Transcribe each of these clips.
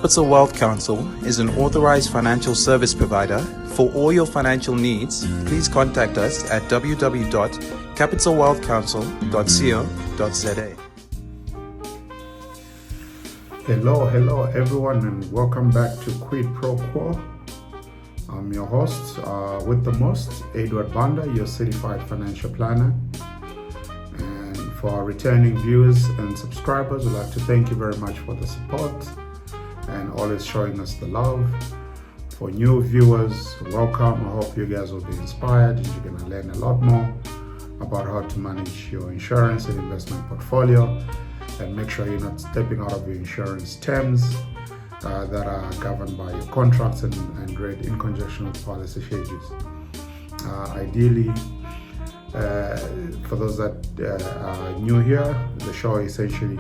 Capital Wealth Counsel is an authorized financial service provider. For all your financial needs, please contact us at www.capitalwealthcounsel.co.za. Hello everyone, and welcome back to Quid Pro Quo. I'm your host with the most, Edward Banda, your certified financial planner. And for our returning viewers and subscribers, we'd like to thank you very much for the support and always showing us the love. For new viewers, welcome. I hope you guys will be inspired and you're going to learn a lot more about how to manage your insurance and investment portfolio, and make sure you're not stepping out of your insurance terms that are governed by your contracts and read in conjunction with policy schedules. Ideally, for those that are new here, the show essentially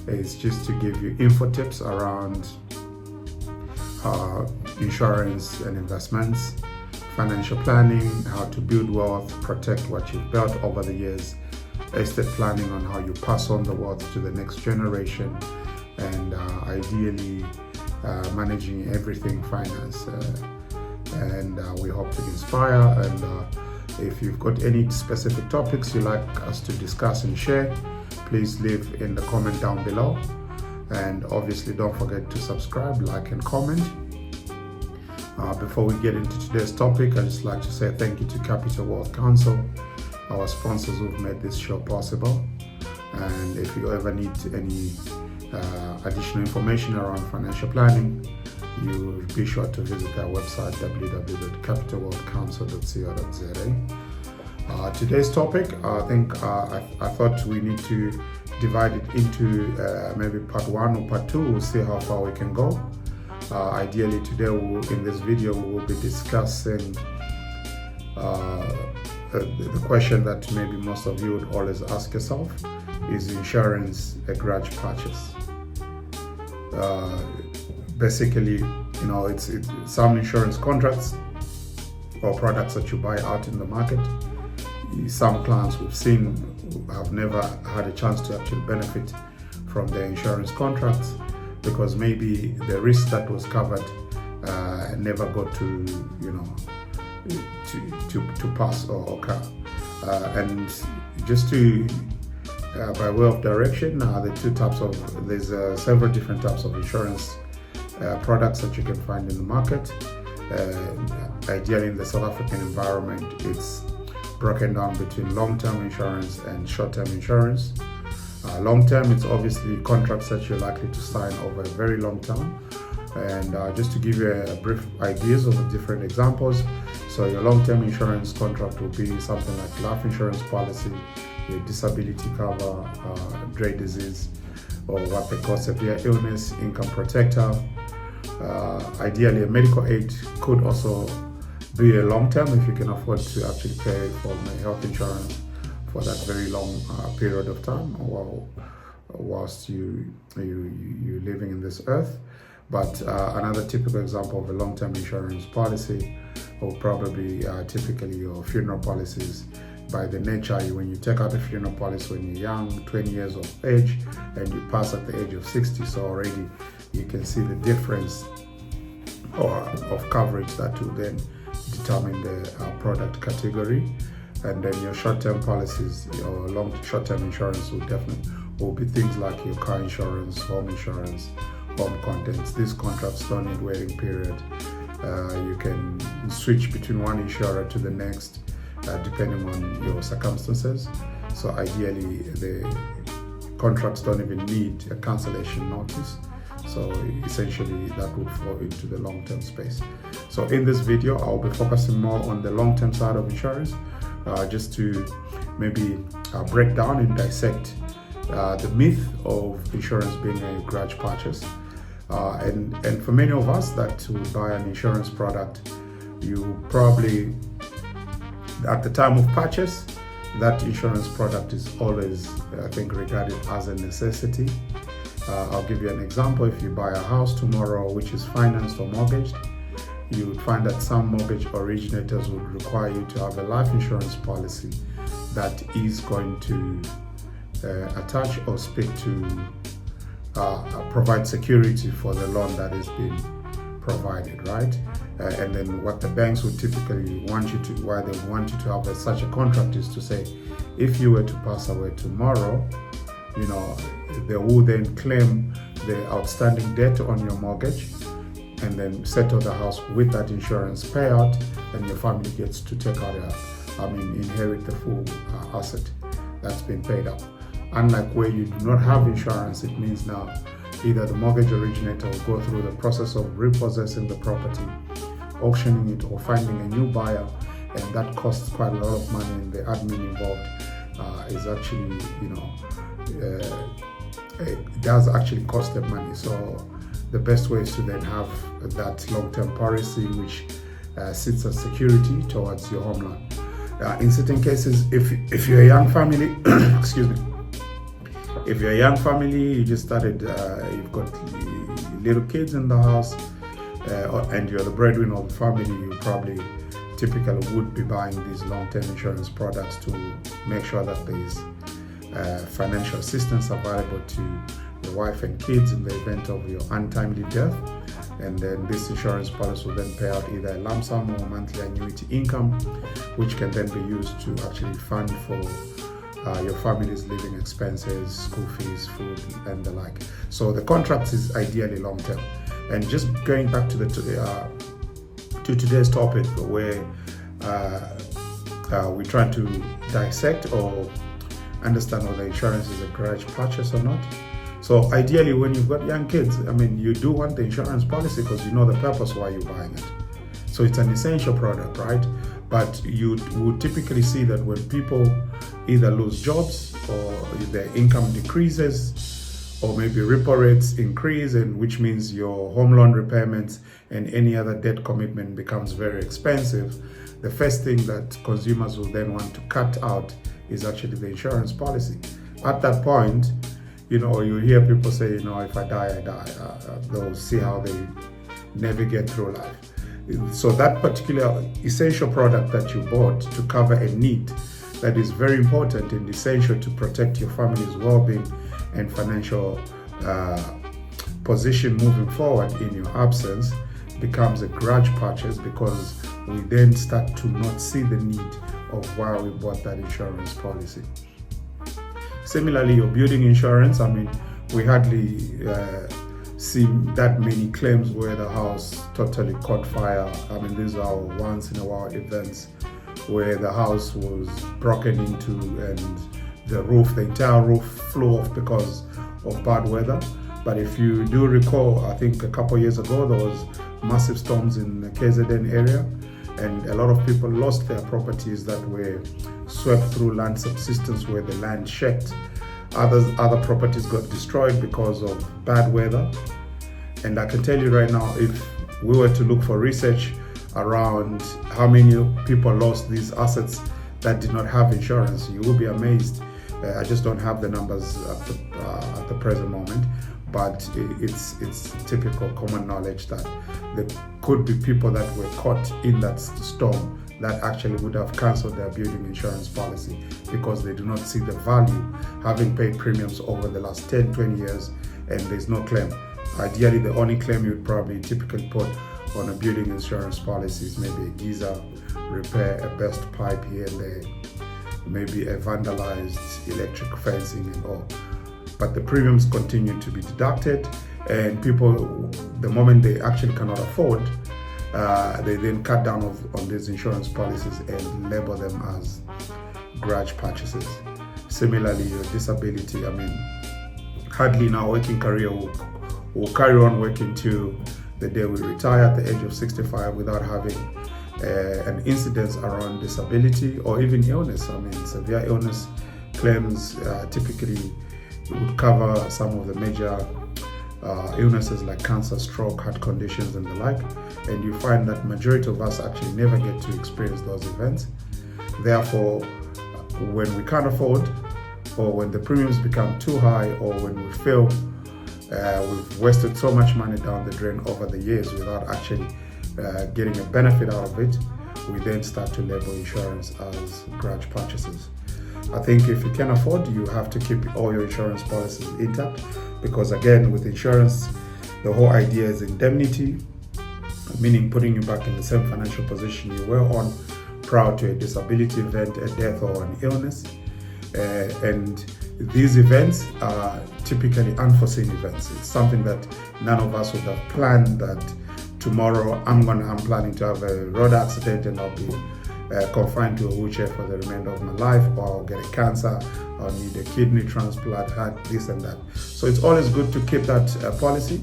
is just to give you info tips around insurance and investments, financial planning, how to build wealth, protect what you've built over the years, estate planning on how you pass on the wealth to the next generation, and ideally managing everything finance. And we hope to inspire. And if you've got any specific topics you'd like us to discuss and share, please leave in the comment down below. And obviously don't forget to subscribe, like and comment. Before we get into today's topic, I'd just like to say thank you to Capitalwealthcounsel, our sponsors who've made this show possible. And if you ever need any additional information around financial planning, you be sure to visit our website www.capitalwealthcounsel.co.za. Today's topic, I thought we need to divide it into maybe part 1 or part 2. We'll see how far we can go. Ideally today in this video we will be discussing the question that maybe most of you would always ask yourself: is insurance a grudge purchase? Basically, it's some insurance contracts or products that you buy out in the market. Some clients we've seen have never had a chance to actually benefit from their insurance contracts because maybe the risk that was covered never got to pass or occur. And just to by way of direction, there's several different types of insurance products that you can find in the market. Ideally in the South African environment, it's broken down between long-term insurance and short-term insurance. Long-term, it's obviously contracts that you're likely to sign over a very long time. And just to give you a brief ideas of the different examples, so your long-term insurance contract will be something like life insurance policy, your disability cover, dread disease, or what they call severe illness, income protector. Ideally, a medical aid could also be a long-term if you can afford to actually pay for health insurance for that very long period of time whilst you're living in this earth. But another typical example of a long-term insurance policy will probably be typically your funeral policies. By the nature, when you take out a funeral policy when you're young, 20 years of age, and you pass at the age of 60, so already you can see the difference of coverage that will then determine the product category. And then your short-term policies, your short-term insurance will be things like your car insurance, home insurance, home contents. These contracts don't need waiting period. You can switch between one insurer to the next depending on your circumstances. So ideally the contracts don't even need a cancellation notice. So essentially that would fall into the long-term space. So in this video I'll be focusing more on the long-term side of insurance, just to maybe break down and dissect the myth of insurance being a grudge purchase. And for many of us that will buy an insurance product, you probably, at the time of purchase, that insurance product is always, I think, regarded as a necessity. I'll give you an example. If you buy a house tomorrow which is financed or mortgaged, you would find that some mortgage originators would require you to have a life insurance policy that is going to attach or speak to provide security for the loan that is being provided, right? And then what the banks would typically want you to, why they want you to have such a contract is to say, if you were to pass away tomorrow, they will then claim the outstanding debt on your mortgage and then settle the house with that insurance payout, and your family gets to take out inherit the full asset that's been paid up. Unlike where you do not have insurance, it means now either the mortgage originator will go through the process of repossessing the property, auctioning it, or finding a new buyer, and that costs quite a lot of money, and the admin involved is actually, it does actually cost them money. So the best way is to then have that long-term policy which sits as security towards your home loan. In certain cases, if you're a young family, excuse me, if you're a young family, you just started, you've got little kids in the house, and you're the breadwinner of the family, you probably typically would be buying these long-term insurance products to make sure that there is financial assistance available to your wife and kids in the event of your untimely death. And then this insurance policy will then pay out either a lump sum or monthly annuity income, which can then be used to actually fund for your family's living expenses, school fees, food, and the like. So the contract is ideally long-term. And just going back to today's topic, where we try to dissect or understand whether insurance is a grudge purchase or not. So ideally, when you've got young kids, you do want the insurance policy because you know the purpose why you're buying it. So it's an essential product, right? But you would typically see that when people either lose jobs or their income decreases, or maybe repo rates increase, and which means your home loan repayments and any other debt commitment becomes very expensive, the first thing that consumers will then want to cut out is actually the insurance policy. At that point, you hear people say, if I die, I die. They'll see how they navigate through life. So that particular essential product that you bought to cover a need that is very important and essential to protect your family's well-being and financial position moving forward in your absence becomes a grudge purchase, because we then start to not see the need of why we bought that insurance policy. Similarly, your building insurance, we hardly see that many claims where the house totally caught fire. These are once in a while events where the house was broken into and the entire roof flew off because of bad weather. But if you do recall, I think a couple of years ago, there was massive storms in the KZN area, and a lot of people lost their properties that were swept through land subsidence where the land shook. Other properties got destroyed because of bad weather. And I can tell you right now, if we were to look for research around how many people lost these assets that did not have insurance, you will be amazed. I just don't have the numbers at the present moment, but it's typical common knowledge that there could be people that were caught in that storm that actually would have cancelled their building insurance policy because they do not see the value, having paid premiums over the last 10-20 years, and there's no claim. Ideally, the only claim you would probably typically put on a building insurance policy is maybe a geyser repair, a burst pipe here and there, maybe a vandalized electric fencing and all. But the premiums continue to be deducted, and people, the moment they actually cannot afford, they then cut down on these insurance policies and label them as grudge purchases. Similarly, your disability, hardly in our working career will carry on working till the day we retire at the age of 65 without having an incidence around disability or even illness. Severe illness claims typically would cover some of the major illnesses like cancer, stroke, heart conditions, and the like. And you find that majority of us actually never get to experience those events. Therefore, when we can't afford, or when the premiums become too high, or when we feel we've wasted so much money down the drain over the years without actually getting a benefit out of it, we then start to label insurance as grudge purchases. I think if you can afford, you have to keep all your insurance policies intact. because again, with insurance, the whole idea is indemnity, meaning putting you back in the same financial position you were on prior to a disability event, a death, or an illness. And these events are typically unforeseen events. It's something that none of us would have planned, that tomorrow I'm planning to have a road accident and I'll be confined to a wheelchair for the remainder of my life, or I'll get a cancer, I'll need a kidney transplant, heart, this and that. So it's always good to keep that policy,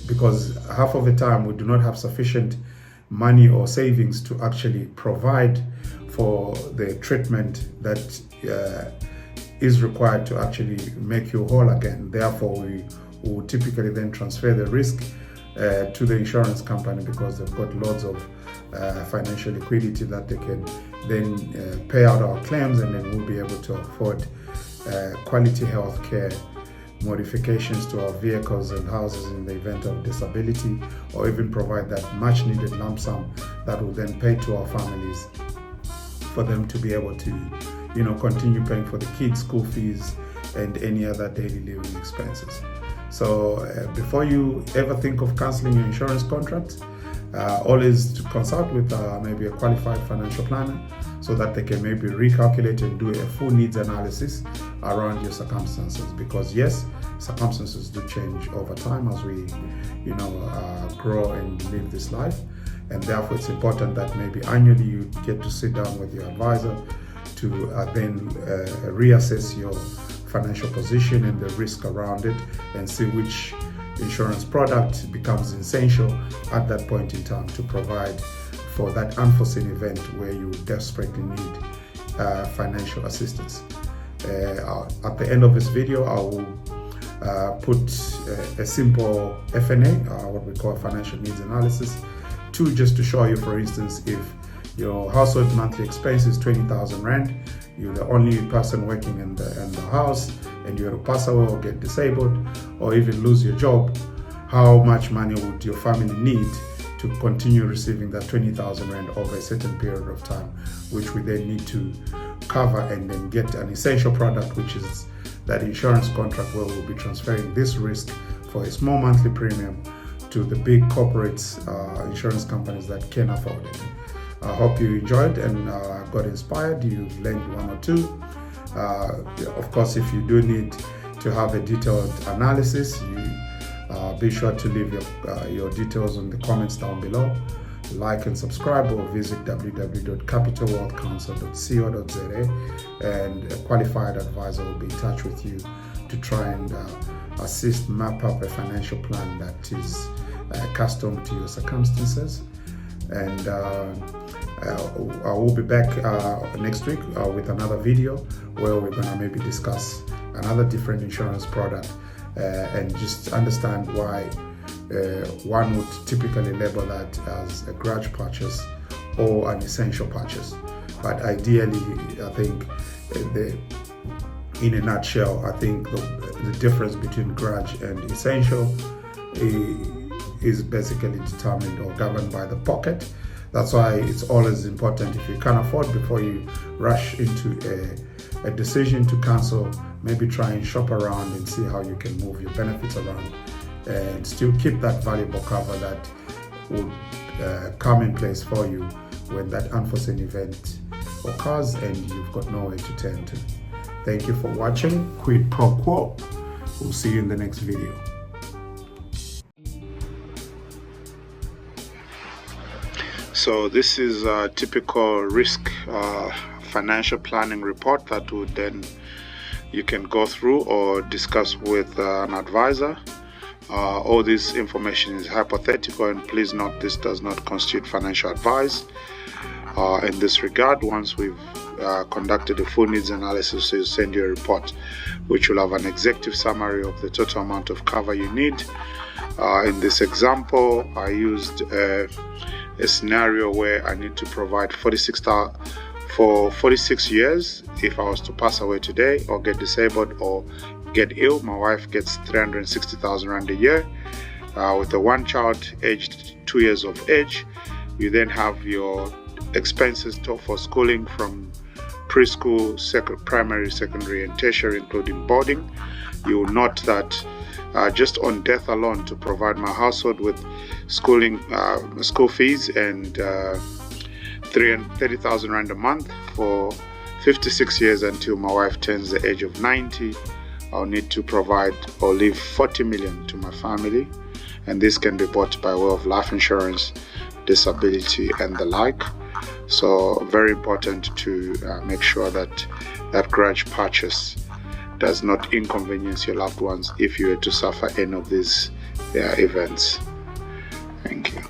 because half of the time we do not have sufficient money or savings to actually provide for the treatment that is required to actually make you whole again. Therefore, we will typically then transfer the risk to the insurance company, because they've got loads of financial liquidity that they can then pay out our claims, and then we'll be able to afford quality health care, modifications to our vehicles and houses in the event of disability, or even provide that much needed lump sum that will then pay to our families for them to be able to, continue paying for the kids' school fees and any other daily living expenses. So before you ever think of cancelling your insurance contract, always to consult with maybe a qualified financial planner, so that they can maybe recalculate and do a full needs analysis around your circumstances. Because yes, circumstances do change over time as we, grow and live this life. And therefore it's important that maybe annually you get to sit down with your advisor to then reassess your financial position and the risk around it, and see which insurance product becomes essential at that point in time to provide for that unforeseen event where you desperately need financial assistance. At the end of this video, I will put a simple FNA, what we call financial needs analysis, just to show you, for instance, if your household monthly expense is 20,000 Rand, you're the only person working in the house, and you're to pass away or get disabled or even lose your job, how much money would your family need to continue receiving that 20,000 Rand over a certain period of time, which we then need to cover and then get an essential product, which is that insurance contract, where we'll be transferring this risk for a small monthly premium to the big corporates, insurance companies that can afford it. I hope you enjoyed and got inspired. You've learned one or two. Of course, if you do need to have a detailed analysis, be sure to leave your details in the comments down below. Like and subscribe, or visit www.capitalwealthcounsel.co.za, and a qualified advisor will be in touch with you to try and map up a financial plan that is custom to your circumstances. And I will be back next week with another video where we're going to maybe discuss another different insurance product and just understand why one would typically label that as a grudge purchase or an essential purchase. But ideally, I think in a nutshell, I think the difference between grudge and essential is basically determined or governed by the pocket. That's why it's always important, if you can afford, before you rush into a decision to cancel, maybe try and shop around and see how you can move your benefits around and still keep that valuable cover that would come in place for you when that unforeseen event occurs and you've got nowhere to turn to. Thank you for watching. Quid pro quo. We'll see you in the next video. So this is a typical risk financial planning report that would then you can go through or discuss with an advisor. All this information is hypothetical, and please note this does not constitute financial advice. In this regard, once we've conducted a full needs analysis, we'll send you a report which will have an executive summary of the total amount of cover you need. In this example, I used a scenario where I need to provide 46,000 for 46 years. If I was to pass away today or get disabled or get ill, my wife gets 360,000 Rand a year. With a one child aged 2 years of age, you then have your expenses for schooling from preschool, primary, secondary and tertiary, including boarding. you will note that just on death alone, to provide my household with school fees and 30,000 rand a month for 56 years until my wife turns the age of 90, I'll need to provide or leave 40 million to my family, and this can be bought by way of life insurance, disability, and the like. So very important to make sure that that grudge purchase does not inconvenience your loved ones if you were to suffer any of these events. Thank you.